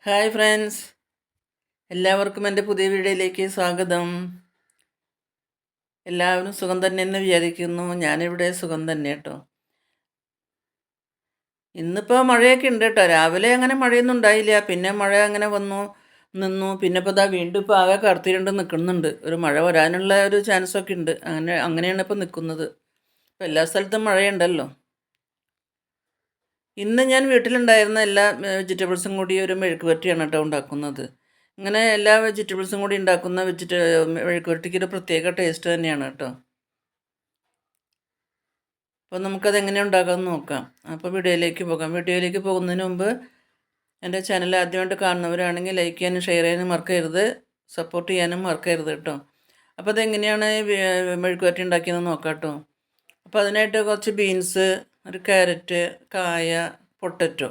Hi friends, എല്ലാവർക്കും എൻ്റെ പുതിയ വീഡിയോയിലേക്ക് സ്വാഗതം. എല്ലാവരും സുഖം തന്നെ എന്ന് വിചാരിക്കുന്നു. ഞാനിവിടെ സുഖം തന്നെ കേട്ടോ. ഇന്നിപ്പോൾ മഴയൊക്കെ ഉണ്ട് കേട്ടോ. രാവിലെ അങ്ങനെ മഴയൊന്നും ഉണ്ടായില്ല, പിന്നെ മഴ അങ്ങനെ വന്നു നിന്നു. പിന്നെ ഇപ്പോൾ വീണ്ടും ഇപ്പോൾ ആകെ കറുത്തിരുണ്ട് നിൽക്കുന്നുണ്ട്. ഒരു മഴ വരാനുള്ള ഒരു ചാൻസൊക്കെ ഉണ്ട്. അങ്ങനെയാണ് ഇപ്പോൾ നിൽക്കുന്നത്. ഇപ്പോൾ എല്ലാ സ്ഥലത്തും മഴയുണ്ടല്ലോ. ഇന്ന് ഞാൻ വീട്ടിലുണ്ടായിരുന്ന എല്ലാ വെജിറ്റബിൾസും കൂടി ഒരു മെഴുക്ക് പുരട്ടിയാണ് കേട്ടോ ഉണ്ടാക്കുന്നത്. ഇങ്ങനെ എല്ലാ വെജിറ്റബിൾസും കൂടി ഉണ്ടാക്കുന്ന മെഴുക്ക് പുരട്ടിക്ക് ഒരു പ്രത്യേക ടേസ്റ്റ് തന്നെയാണ് കേട്ടോ. അപ്പോൾ നമുക്കത് എങ്ങനെ ഉണ്ടാക്കാമെന്ന് നോക്കാം. അപ്പോൾ വീഡിയോയിലേക്ക് പോകാം. വീഡിയോയിലേക്ക് പോകുന്നതിന് മുമ്പ് എൻ്റെ ചാനൽ ആദ്യമായിട്ട് കാണുന്നവരാണെങ്കിൽ ലൈക്ക് ചെയ്യാനും ഷെയർ ചെയ്യാനും മറക്കരുത്, സപ്പോർട്ട് ചെയ്യാനും മറക്കരുത് കേട്ടോ. അപ്പോൾ അതെങ്ങനെയാണ് മെഴുക്ക് പുരട്ടി ഉണ്ടാക്കിയതെന്ന് നോക്കാം കേട്ടോ. അപ്പോൾ അതിനായിട്ട് കുറച്ച് ബീൻസ്, ഒരു ക്യാരറ്റ്, കായ, പൊട്ടറ്റോ,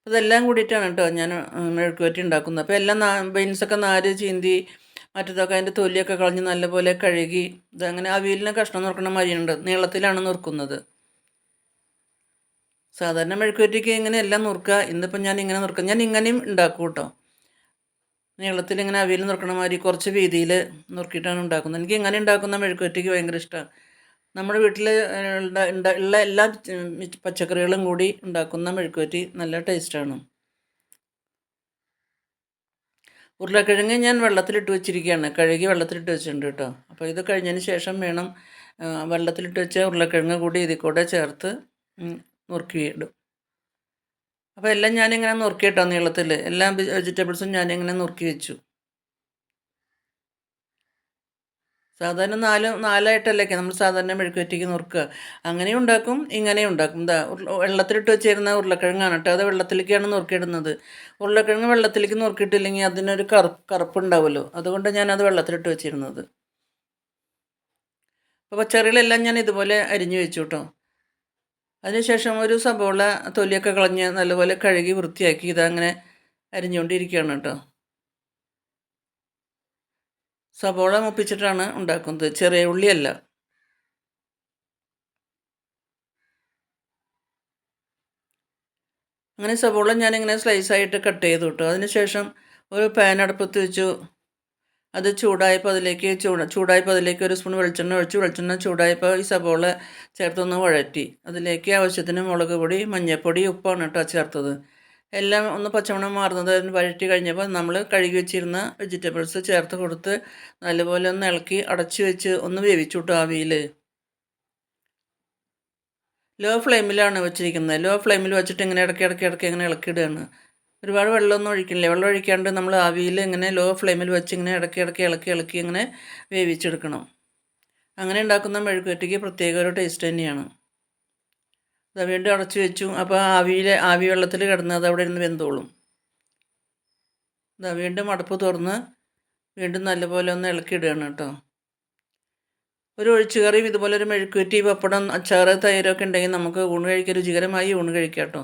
ഇതെല്ലാം കൂടിയിട്ടാണ് കേട്ടോ ഞാൻ മെഴുക്ക് പുരട്ടി ഉണ്ടാക്കുന്നത്. അപ്പോൾ എല്ലാം ബീൻസൊക്കെ നാര് ചീന്തി മറ്റേതൊക്കെ അതിൻ്റെ തൊലിയൊക്കെ കളഞ്ഞ് നല്ലപോലെ കഴുകി ഇതങ്ങനെ അവിയലിനെ കഷ്ണം നുറുക്കണ മാതിരിയുണ്ട്, നീളത്തിലാണ് നുറുക്കുന്നത്. സാധാരണ മെഴുക്ക് പുരട്ടിക്ക് ഇങ്ങനെ എല്ലാം നുറുക്കുക. ഇന്നിപ്പം ഞാൻ ഇങ്ങനെ നുറുക്കുക. ഞാൻ ഇങ്ങനെയും ഉണ്ടാക്കും കേട്ടോ. നീളത്തിൽ ഇങ്ങനെ അവിയൽ നുറുക്കണ മാതിരി കുറച്ച് വീതിയിൽ നുറുക്കിയിട്ടാണ് ഉണ്ടാക്കുന്നത്. എനിക്ക് ഇങ്ങനെ ഉണ്ടാക്കുന്ന മെഴുക്ക് പുരട്ടിക്ക് ഭയങ്കര ഇഷ്ടമാണ്. നമ്മുടെ വീട്ടിൽ ഉള്ള എല്ലാ പച്ചക്കറികളും കൂടി ഉണ്ടാക്കുന്ന മെഴുക്ക് പുരട്ടി നല്ല ടേസ്റ്റാണ്. ഉരുളക്കിഴങ്ങ് ഞാൻ വെള്ളത്തിലിട്ട് വെച്ചിരിക്കുകയാണ്, കഴുകി വെള്ളത്തിലിട്ട് വെച്ചിട്ടുണ്ട് കേട്ടോ. അപ്പോൾ ഇത് കഴിഞ്ഞതിന് ശേഷം വേണം വെള്ളത്തിലിട്ട് വെച്ച ഉരുളക്കിഴങ്ങ് കൂടി ഇതിൽ കൂടെ ചേർത്ത് നുറുക്കിയിടും. അപ്പോൾ എല്ലാം ഞാനിങ്ങനെ നുറുക്കി കേട്ടോ, നീളത്തിൽ എല്ലാ വെജിറ്റബിൾസും ഞാനിങ്ങനെ നുറുക്കി വെച്ചു. സാധാരണ നാലായിട്ടല്ലേ നമ്മൾ സാധാരണ മെഴുക്ക് പുരട്ടിക്ക് നുറുക്കുക. അങ്ങനെയും ഉണ്ടാക്കും, ഇങ്ങനെയും ഉണ്ടാക്കും. വെള്ളത്തിലിട്ട് വെച്ചിരുന്ന ഉരുളക്കിഴങ്ങാണ് കേട്ടോ, അത് വെള്ളത്തിലേക്കാണ് നുറുക്കിയിടുന്നത്. ഉരുളക്കിഴങ്ങ് വെള്ളത്തിലേക്ക് നുറുക്കിയിട്ടില്ലെങ്കിൽ അതിനൊരു കറുപ്പുണ്ടാവുമല്ലോ, അതുകൊണ്ട് ഞാനത് വെള്ളത്തിലിട്ട് വെച്ചിരുന്നത്. അപ്പോൾ പച്ചക്കറികളെല്ലാം ഞാൻ ഇതുപോലെ അരിഞ്ഞു വെച്ചു കേട്ടോ. അതിനുശേഷം ഒരു സബോള തൊലിയൊക്കെ കളഞ്ഞ് നല്ലപോലെ കഴുകി വൃത്തിയാക്കി ഇതങ്ങനെ അരിഞ്ഞുകൊണ്ടിരിക്കുകയാണ് കേട്ടോ. സബോള മുപ്പിച്ചിട്ടാണ് ഉണ്ടാക്കുന്നത്, ചെറിയ ഉള്ളിയല്ല. അങ്ങനെ സബോള ഞാനിങ്ങനെ സ്ലൈസായിട്ട് കട്ട് ചെയ്തു കിട്ടും. അതിനുശേഷം ഒരു പാൻ അടുപ്പത്ത് വെച്ചു. അത് ചൂടായപ്പോൾ അതിലേക്ക് ഒരു സ്പൂൺ വെളിച്ചെണ്ണ ഒഴിച്ചു. വെളിച്ചെണ്ണ ചൂടായപ്പോൾ ഈ സബോള ചേർത്തൊന്ന് വഴറ്റി. അതിലേക്ക് ആവശ്യത്തിന് മുളക് പൊടി, മഞ്ഞൾപ്പൊടി, ഉപ്പാണ് കേട്ടോ ചേർത്തത്. എല്ലാം ഒന്ന് പച്ചമണം മാറുന്നത് വഴറ്റി കഴിഞ്ഞപ്പോൾ നമ്മൾ കഴുകി വെച്ചിരുന്ന വെജിറ്റബിൾസ് ചേർത്ത് കൊടുത്ത് നല്ലപോലെ ഒന്ന് ഇളക്കി അടച്ചു വെച്ച് ഒന്ന് വേവിച്ചു കിട്ടും ആവിയിൽ. ലോ ഫ്ലെയിമിലാണ് വെച്ചിരിക്കുന്നത്. ലോ ഫ്ലെയിമിൽ വെച്ചിട്ട് ഇങ്ങനെ ഇടയ്ക്ക് ഇങ്ങനെ ഇളക്കിയിടുകയാണ്. ഒരുപാട് വെള്ളമൊന്നും ഒഴിക്കില്ല. വെള്ളം ഒഴിക്കാണ്ട് നമ്മൾ ആവിയിൽ ഇങ്ങനെ ലോ ഫ്ലെയിമിൽ വെച്ച് ഇങ്ങനെ ഇടയ്ക്ക് ഇളക്കി ഇങ്ങനെ വേവിച്ചെടുക്കണം. അങ്ങനെ ഉണ്ടാക്കുന്ന മെഴുക്ക് പുരട്ടിക്ക് പ്രത്യേക ഒരു ടേസ്റ്റ് തന്നെയാണ്. അത് വീണ്ടും അടച്ചു വെച്ചു. അപ്പോൾ ആവി വെള്ളത്തിൽ കിടന്ന് അത് അവിടെ ഇരുന്ന് വെന്തോളും. വീണ്ടും അടുപ്പ് തുറന്ന് വീണ്ടും നല്ലപോലെ ഒന്ന് ഇളക്കിയിടുകയാണ് കേട്ടോ. ഒരു ഒഴിച്ചുകറിയും ഇതുപോലെ ഒരു മെഴുക്ക് പുരട്ടി, പപ്പടം, അച്ചാറ്, തൈരൊക്കെ ഉണ്ടെങ്കിൽ നമുക്ക് ഊണ് കഴിക്കാൻ രുചികരമായി ഊണ് കഴിക്കാം കേട്ടോ.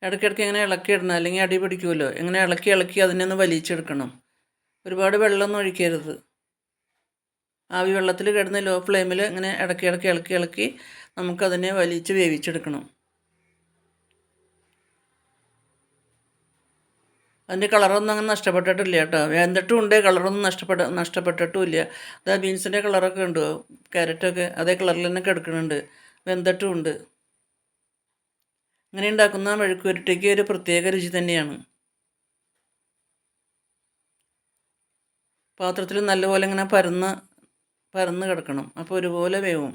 ഇടയ്ക്കിടയ്ക്ക് ഇങ്ങനെ ഇളക്കിയിടണം, അല്ലെങ്കിൽ അടി പിടിക്കുമല്ലോ. ഇങ്ങനെ ഇളക്കി അതിനൊന്ന് വലിച്ചെടുക്കണം. ഒരുപാട് വെള്ളമൊന്നും ഒഴിക്കരുത്. ആവി വെള്ളത്തിൽ കിടന്ന് ലോ ഫ്ലെയിമിൽ ഇങ്ങനെ ഇളക്കി നമുക്കതിനെ വലിച്ച് വേവിച്ചെടുക്കണം. അതിൻ്റെ കളറൊന്നും അങ്ങനെ നഷ്ടപ്പെട്ടിട്ടില്ല കേട്ടോ. വെന്തിട്ടും ഉണ്ട്, കളറൊന്നും നഷ്ടപ്പെട്ടിട്ടും ഇല്ല. അതാ ബീൻസിൻ്റെ കളറൊക്കെ ഉണ്ട്, ക്യാരറ്റൊക്കെ അതേ കളറിൽ തന്നെ കിടക്കുന്നുണ്ട്, വെന്തിട്ടും ഉണ്ട്. ഇങ്ങനെ ഉണ്ടാക്കുന്ന മെഴുക്ക് പുരട്ടിക്ക് ഒരു പ്രത്യേക രുചി തന്നെയാണ്. പാത്രത്തിൽ നല്ലപോലെ ഇങ്ങനെ പരന്ന് കിടക്കണം, അപ്പോൾ ഒരുപോലെ വേവും.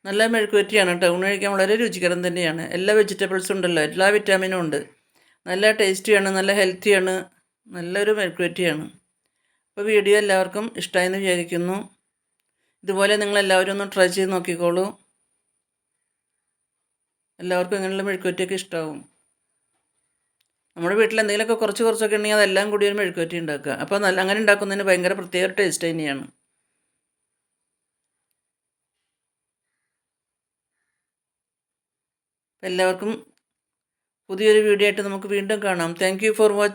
നല്ല മെഴുക്ക് പുരട്ടിയാണ് കേട്ടോ. ഊണ് കഴിക്കാൻ വളരെ രുചികരം തന്നെയാണ്. എല്ലാ വെജിറ്റബിൾസും ഉണ്ടല്ലോ, എല്ലാ വിറ്റാമിനും ഉണ്ട്. നല്ല ടേസ്റ്റിയാണ്, നല്ല ഹെൽത്തിയാണ്, നല്ലൊരു മെഴുക്ക് പുരട്ടിയാണ്. അപ്പോൾ വീഡിയോ എല്ലാവർക്കും ഇഷ്ടമായെന്ന് വിചാരിക്കുന്നു. ഇതുപോലെ നിങ്ങളെല്ലാവരും ഒന്ന് ട്രൈ ചെയ്ത് നോക്കിക്കോളൂ. എല്ലാവർക്കും ഇങ്ങനെയുള്ള മെഴുക്ക് പുരട്ടിയൊക്കെ ഇഷ്ടമാവും. നമ്മുടെ വീട്ടിൽ എന്തെങ്കിലുമൊക്കെ കുറച്ചൊക്കെ ഉണ്ടെങ്കിൽ അതെല്ലാം കൂടി ഒരു മെഴുക്ക് പുരട്ടി ഉണ്ടാക്കുക. അപ്പോൾ അങ്ങനെ ഉണ്ടാക്കുന്നതിന് ഭയങ്കര പ്രത്യേക ടേസ്റ്റ് തന്നെയാണ്. എല്ലാവർക്കും പുതിയൊരു വീഡിയോ ആയിട്ട് നമുക്ക് വീണ്ടും കാണാം. Thank you for watching.